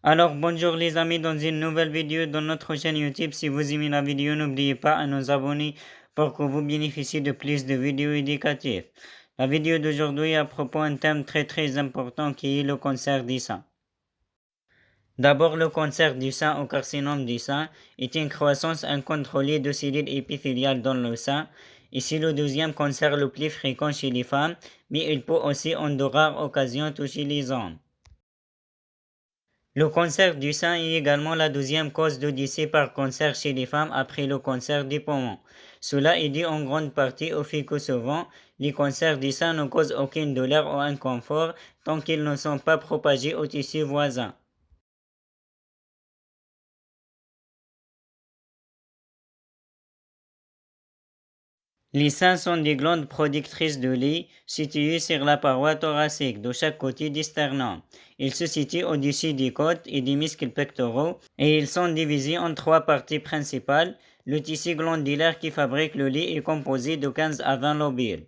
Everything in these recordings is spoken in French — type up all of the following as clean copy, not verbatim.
Alors bonjour les amis dans une nouvelle vidéo dans notre chaîne YouTube. Si vous aimez la vidéo, n'oubliez pas à nous abonner pour que vous bénéficiez de plus de vidéos éducatives. La vidéo d'aujourd'hui est à propos d'un thème très important qui est le cancer du sein. D'abord, le cancer du sein ou carcinome du sein est une croissance incontrôlée de cellules épithéliales dans le sein et c'est le deuxième cancer le plus fréquent chez les femmes, mais il peut aussi en de rares occasions toucher les hommes. Le cancer du sein est également la deuxième cause de décès par cancer chez les femmes après le cancer des poumons. Cela est dû en grande partie au fait que souvent, les cancers du sein ne causent aucune douleur ou inconfort tant qu'ils ne sont pas propagés aux tissus voisins. Les seins sont des glandes productrices de lait situées sur la paroi thoracique de chaque côté du sternum. Ils se situent au-dessus des côtes et des muscles pectoraux et ils sont divisés en trois parties principales. Le tissu glandulaire qui fabrique le lait est composé de 15 à 20 lobules.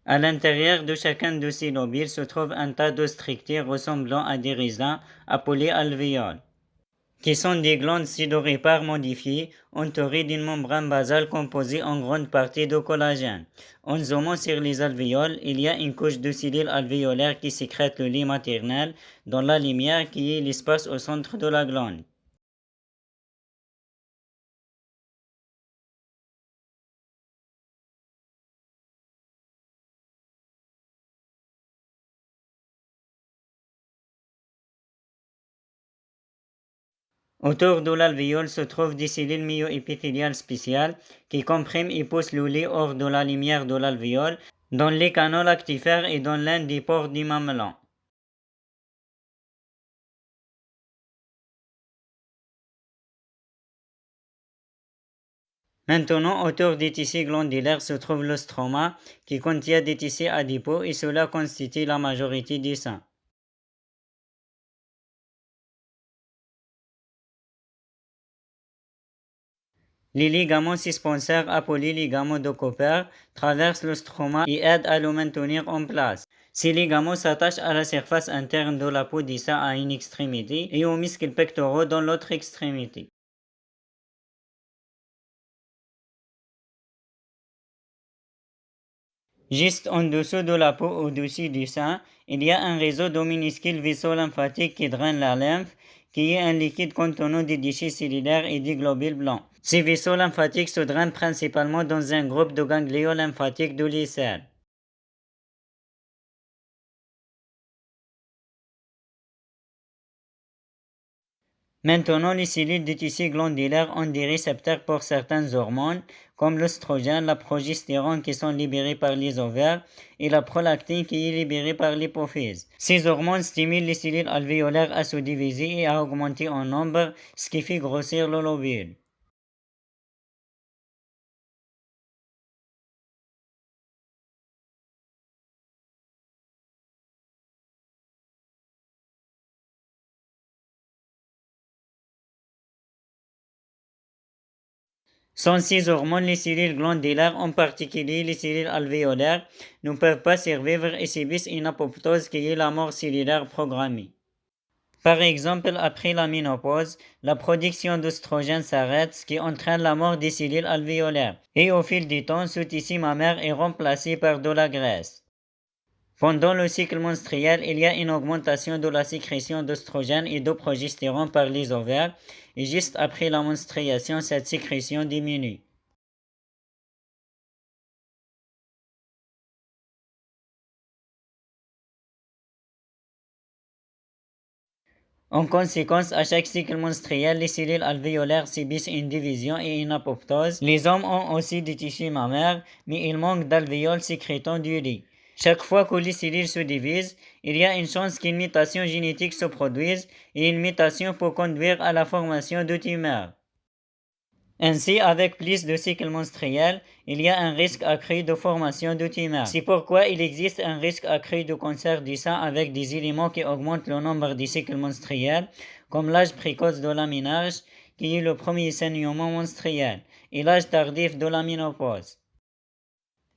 À l'intérieur de chacun de ces lobules se trouve un tas de structures ressemblant à des raisins appelés alvéoles, qui sont des glandes sudoripares modifiées, entourées d'une membrane basale composée en grande partie de collagène. En zoomant sur les alvéoles, il y a une couche de cellules alvéolaires qui sécrètent le lait maternel dans la lumière qui est l'espace au centre de la glande. Autour de l'alvéole se trouvent des cellules myo-épithéliales spéciales qui compriment et poussent le lait hors de la lumière de l'alvéole dans les canaux lactifères et dans l'un des pores du mamelon. Maintenant, autour des tissus glandulaires se trouve le stroma qui contient des tissus adipeux et cela constitue la majorité du sein. Les ligaments suspenseurs appelés ligaments de Cooper traversent le stroma et aident à le maintenir en place. Ces ligaments s'attachent à la surface interne de la peau du sein à une extrémité et aux muscles pectoraux dans l'autre extrémité. Juste en dessous de la peau au-dessus du sein, il y a un réseau de minuscules vaisseaux lymphatiques qui drainent la lymphe, qui est un liquide contenant des déchets cellulaires et des globules blancs. Ces vaisseaux lymphatiques se drainent principalement dans un groupe de ganglions lymphatiques de l'aisselle. Maintenant, les cellules du tissu glandulaire ont des récepteurs pour certaines hormones, comme l'œstrogène, la progestérone qui sont libérées par les ovaires et la prolactine qui est libérée par l'hypophyse. Ces hormones stimulent les cellules alvéolaires à se diviser et à augmenter en nombre, ce qui fait grossir le lobule. Sans ces hormones, les cellules glandulaires, en particulier les cellules alvéolaires, ne peuvent pas survivre et subissent une apoptose qui est la mort cellulaire programmée. Par exemple, après la ménopause, la production d'oestrogène s'arrête, ce qui entraîne la mort des cellules alvéolaires. Et au fil du temps, ce tissu mammaire est remplacé par de la graisse. Pendant le cycle menstruel, il y a une augmentation de la sécrétion d'oestrogène et de progestérone par les ovaires, et juste après la menstruation, cette sécrétion diminue. En conséquence, à chaque cycle menstruel, les cellules alvéolaires subissent une division et une apoptose. Les hommes ont aussi des tissus mammaires, mais ils manquent d'alvéoles sécrétant du lait. Chaque fois que les cellules se divisent, il y a une chance qu'une mutation génétique se produise et une mutation peut conduire à la formation de tumeurs. Ainsi, avec plus de cycles menstruels, il y a un risque accru de formation de tumeurs. C'est pourquoi il existe un risque accru de cancer du sein avec des éléments qui augmentent le nombre de cycles menstruels, comme l'âge précoce de la ménage, qui est le premier saignement menstruel, et l'âge tardif de la ménopause.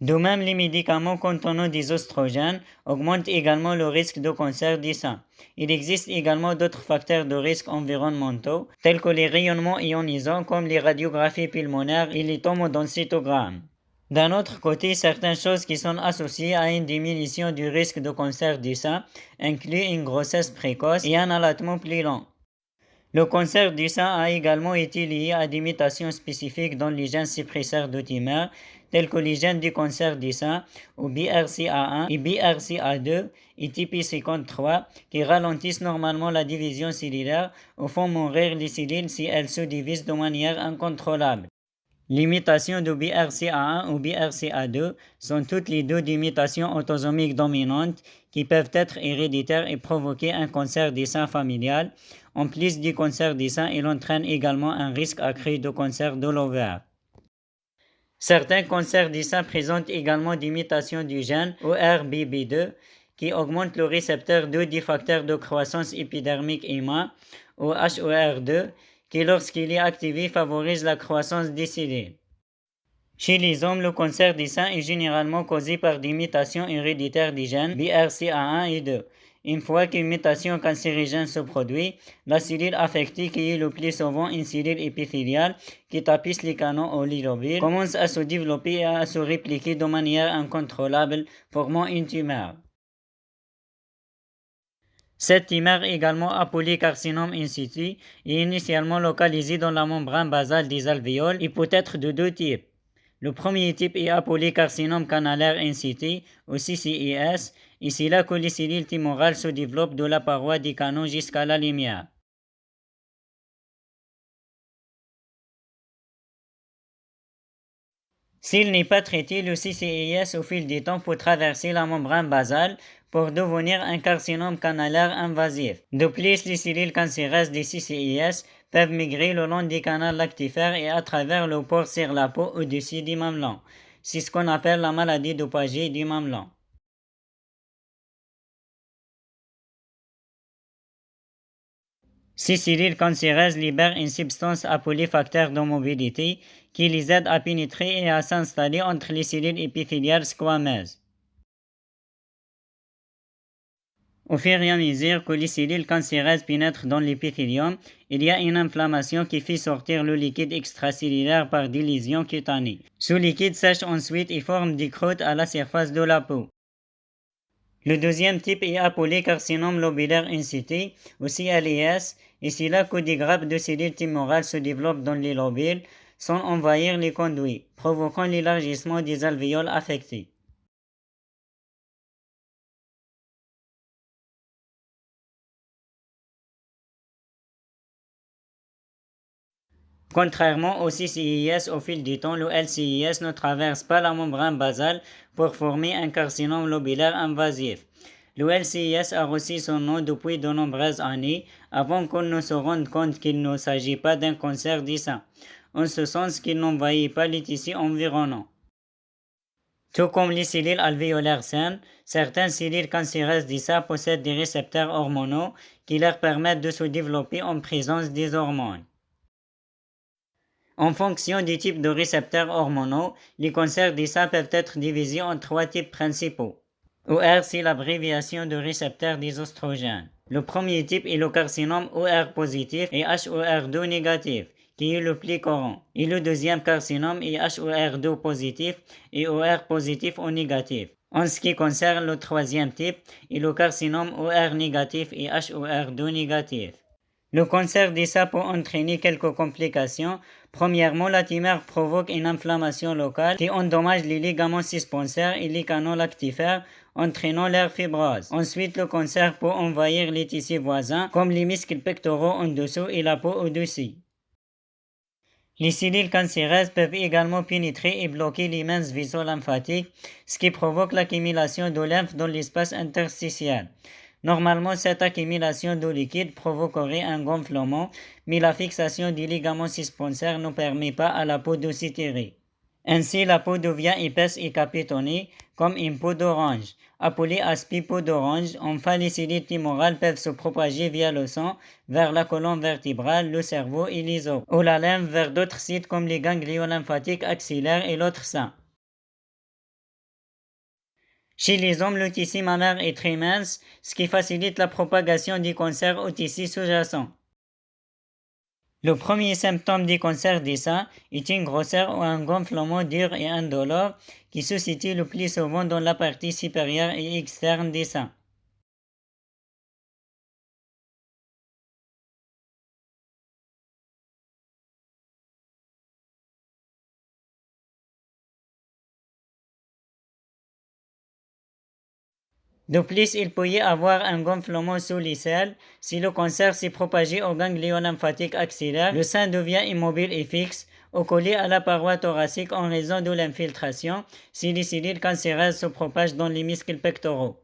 De même, les médicaments contenant des oestrogènes augmentent également le risque de cancer du sein. Il existe également d'autres facteurs de risque environnementaux, tels que les rayonnements ionisants comme les radiographies pulmonaires et les tomodensitogrammes. D'un autre côté, certaines choses qui sont associées à une diminution du risque de cancer du sein incluent une grossesse précoce et un allaitement plus long. Le cancer du sein a également été lié à des mutations spécifiques dans les gènes suppresseurs de tumeurs, tels que les gènes du cancer du sein, ou BRCA1 et BRCA2 et TP53, qui ralentissent normalement la division cellulaire ou font mourir les cellules si elles se divisent de manière incontrôlable. Les mutations de BRCA1 ou BRCA2 sont toutes les deux des mutations autosomiques dominantes qui peuvent être héréditaires et provoquer un cancer du sein familial. En plus du cancer du sein, il entraîne également un risque accru de cancer de l'ovaire. Certains cancers du sein présentent également des mutations du gène ORBB2 qui augmentent le récepteur 2 du facteur de croissance épidermique humain, ou HOR2, qui lorsqu'il est activé favorise la croissance des cellules. Chez les hommes, le cancer du sein est généralement causé par des mutations héréditaires des gènes BRCA1 et 2. Une fois qu'une mutation cancérigène se produit, la cellule affectée, qui est le plus souvent une cellule épithéliale qui tapisse les canaux ou les lobules, commence à se développer et à se répliquer de manière incontrôlable, formant une tumeur. Cette tumeur, également appelée carcinome in situ, est initialement localisée dans la membrane basale des alvéoles et peut être de deux types. Le premier type est appelé carcinome canalaire in situ, ou CCIS, et c'est là que les cellules tumorales se développent de la paroi des canaux jusqu'à la lumière. S'il n'est pas traité, le CCIS au fil du temps peut traverser la membrane basale pour devenir un carcinome canalaire invasif. De plus, les cellules cancéreuses des CCIS peuvent migrer le long du canal lactifère et à travers le pore sur la peau au-dessus du mamelon. C'est ce qu'on appelle la maladie de Paget du mamelon. Ces cellules cancéreuses libèrent une substance appelée facteur de mobilité qui les aide à pénétrer et à s'installer entre les cellules épithéliales squameuses. Au fur et à mesure que les cellules cancéreuses pénètrent dans l'épithélium, il y a une inflammation qui fait sortir le liquide extracellulaire par des lésions cutanées. Ce liquide sèche ensuite et forme des croûtes à la surface de la peau. Le deuxième type est appelé carcinome lobulaire in situ, ou CLIS, et c'est là que des grappes de cellules tumorales se développent dans les lobules, sans envahir les conduits, provoquant l'élargissement des alvéoles affectés. Contrairement au CCIS, au fil du temps, le LCIS ne traverse pas la membrane basale pour former un carcinome lobulaire invasif. Le LCIS a reçu son nom depuis de nombreuses années, avant qu'on ne se rende compte qu'il ne s'agit pas d'un cancer du sein, en ce sens qu'il n'envahit pas les tissus environnants. Tout comme les cellules alvéolaires saines, certaines cellules cancéreuses du sein possèdent des récepteurs hormonaux qui leur permettent de se développer en présence des hormones. En fonction du type de récepteurs hormonaux, les cancers du sein peuvent être divisés en trois types principaux. OR, c'est l'abréviation de récepteurs des oestrogènes. Le premier type est le carcinome OR positif et HOR2 négatif, qui est le plus courant. Et le deuxième carcinome est HOR2 positif et OR positif ou négatif. En ce qui concerne le troisième type, est le carcinome OR négatif et HOR2 négatif. Le cancer du sein peut entraîner quelques complications. Premièrement, la tumeur provoque une inflammation locale qui endommage les ligaments suspenseurs et les canaux lactifères, entraînant leur fibrose. Ensuite, le cancer peut envahir les tissus voisins, comme les muscles pectoraux en dessous et la peau au-dessus. Les cellules cancéreuses peuvent également pénétrer et bloquer les minces vaisseaux lymphatiques, ce qui provoque l'accumulation de lymphe dans l'espace interstitiel. Normalement, cette accumulation d'eau liquide provoquerait un gonflement, mais la fixation du ligament suspenseur ne permet pas à la peau de s'étirer. Ainsi, la peau devient épaisse et capitonnée, comme une peau d'orange. Appelée aspie peau d'orange, enfin les cellules timorales peuvent se propager via le sang vers la colonne vertébrale, le cerveau et les os, ou la lymphe vers d'autres sites comme les ganglions lymphatiques axillaires et l'autre sein. Chez les hommes, le tissu mammaire est très mince, ce qui facilite la propagation du cancer au tissu sous-jacent. Le premier symptôme du cancer des seins est une grosseur ou un gonflement dur et indolore qui se situe le plus souvent dans la partie supérieure et externe des seins. De plus, il peut y avoir un gonflement sous les selles. Si le cancer s'est propagé au ganglion lymphatique axillaire, le sein devient immobile et fixe, ou collé à la paroi thoracique en raison de l'infiltration, si les cellules cancéreuses se propagent dans les muscles pectoraux.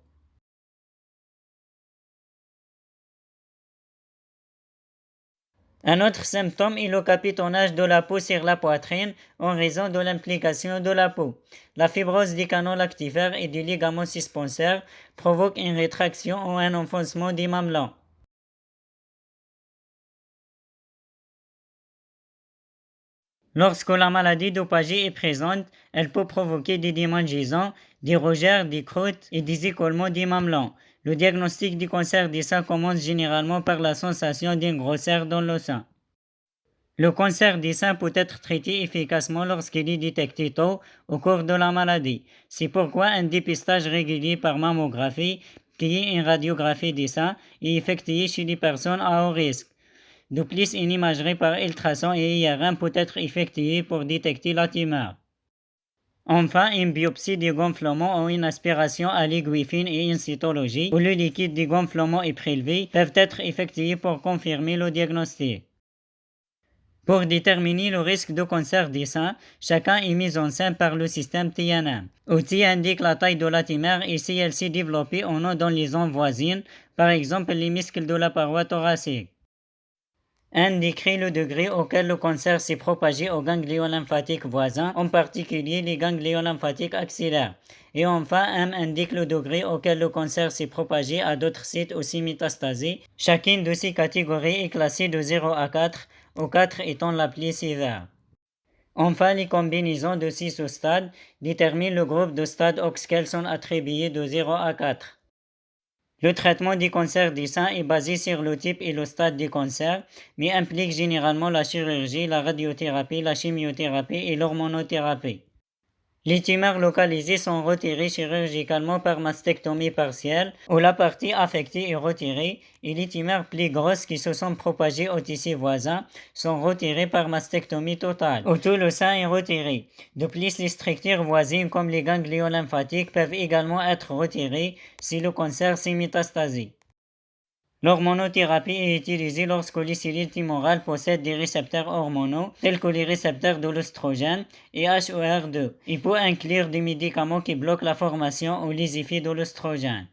Un autre symptôme est le capitonnage de la peau sur la poitrine en raison de l'implication de la peau. La fibrose du canal lactifère et du ligament suspenseur provoque une rétraction ou un enfoncement du mamelon. Lorsque la maladie d'Opagée est présente, elle peut provoquer des démangeaisons, des rougeurs, des croûtes et des écoulements du mamelon. Le diagnostic du cancer du sein commence généralement par la sensation d'une grosseur dans le sein. Le cancer du sein peut être traité efficacement lorsqu'il est détecté tôt au cours de la maladie. C'est pourquoi un dépistage régulier par mammographie, qui est une radiographie du sein, est effectué chez les personnes à haut risque. De plus, une imagerie par ultrason et IRM peut être effectuée pour détecter la tumeur. Enfin, une biopsie du gonflement ou une aspiration à l'aiguille fine et une cytologie où le liquide du gonflement est prélevé peuvent être effectuées pour confirmer le diagnostic. Pour déterminer le risque de cancer du sein, chacun est mis en scène par le système TNM. L'outil indique la taille de la tumeur et si elle s'est développée ou non dans les zones voisines, par exemple les muscles de la paroi thoracique. Un décrit le degré auquel le cancer s'est propagé aux ganglions lymphatiques voisins, en particulier les ganglions lymphatiques axillaires. Et enfin, M indique le degré auquel le cancer s'est propagé à d'autres sites aussi métastasés. Chacune de ces catégories est classée de 0 à 4, où 4 étant la plus sévère. Enfin, les combinaisons de ces sous-stades déterminent le groupe de stades auxquels sont attribués de 0 à 4. Le traitement du cancer du sein est basé sur le type et le stade du cancer, mais implique généralement la chirurgie, la radiothérapie, la chimiothérapie et l'hormonothérapie. Les tumeurs localisées sont retirées chirurgicalement par mastectomie partielle, où la partie affectée est retirée, et les tumeurs plus grosses qui se sont propagées au tissu voisin sont retirées par mastectomie totale, où tout le sein est retiré. De plus, les structures voisines comme les ganglions lymphatiques peuvent également être retirées si le cancer s'est métastasé. L'hormonothérapie est utilisée lorsque les cellules tumorales possèdent des récepteurs hormonaux, tels que les récepteurs de l'œstrogène et HER2. Il peut inclure des médicaments qui bloquent la formation ou les effets de l'œstrogène.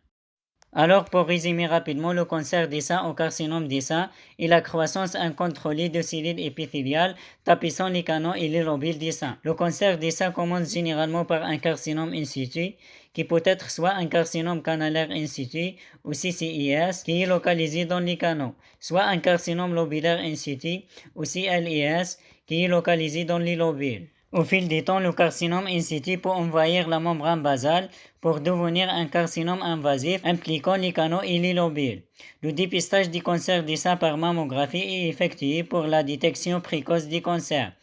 Alors, pour résumer rapidement, le cancer des seins ou carcinome des seins est la croissance incontrôlée de cellules épithéliales tapissant les canaux et les lobules des seins. Le cancer des seins commence généralement par un carcinome in situ, qui peut être soit un carcinome canalaire in situ ou CCIS, qui est localisé dans les canaux, soit un carcinome lobulaire in situ ou CLIS, qui est localisé dans les lobules. Au fil du temps, le carcinome in situ peut envahir la membrane basale pour devenir un carcinome invasif impliquant les canaux et les lobules. Le dépistage du cancer du sein par mammographie est effectué pour la détection précoce du cancer,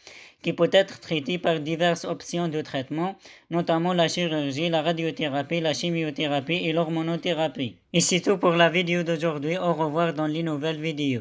qui peut être traité par diverses options de traitement, notamment la chirurgie, la radiothérapie, la chimiothérapie et l'hormonothérapie. Et c'est tout pour la vidéo d'aujourd'hui. Au revoir dans les nouvelles vidéos.